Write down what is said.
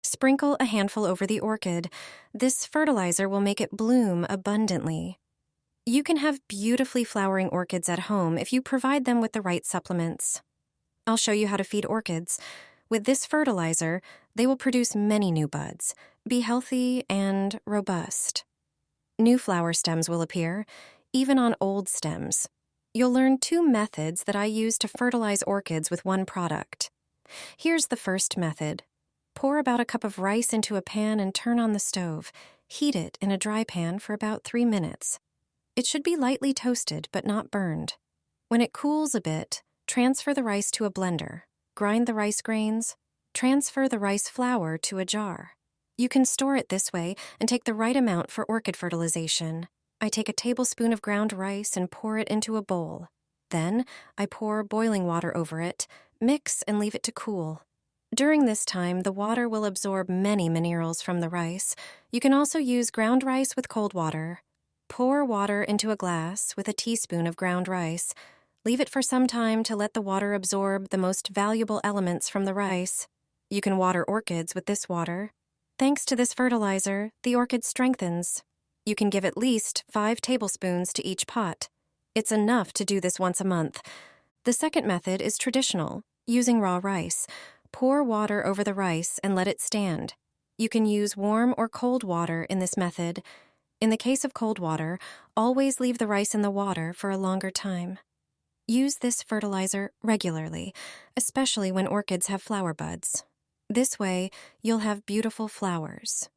Sprinkle a handful over the orchid. This fertilizer will make it bloom abundantly. You can have beautifully flowering orchids at home if you provide them with the right supplements. I'll show you how to feed orchids. With this fertilizer, they will produce many new buds, be healthy and robust. New flower stems will appear, even on old stems. You'll learn 2 methods that I use to fertilize orchids with one product. Here's the first method. Pour about a cup of rice into a pan and turn on the stove. Heat it in a dry pan for about 3 minutes. It should be lightly toasted but not burned. When it cools a bit, transfer the rice to a blender. Grind the rice grains. Transfer the rice flour to a jar. You can store it this way and take the right amount for orchid fertilization. I take a tablespoon of ground rice and pour it into a bowl. Then, I pour boiling water over it, mix and leave it to cool. During this time, the water will absorb many minerals from the rice. You can also use ground rice with cold water. Pour water into a glass with a teaspoon of ground rice. Leave it for some time to let the water absorb the most valuable elements from the rice. You can water orchids with this water. Thanks to this fertilizer, the orchid strengthens. You can give at least 5 tablespoons to each pot. It's enough to do this once a month. The second method is traditional, using raw rice. Pour water over the rice and let it stand. You can use warm or cold water in this method. In the case of cold water, always leave the rice in the water for a longer time. Use this fertilizer regularly, especially when orchids have flower buds. This way, you'll have beautiful flowers.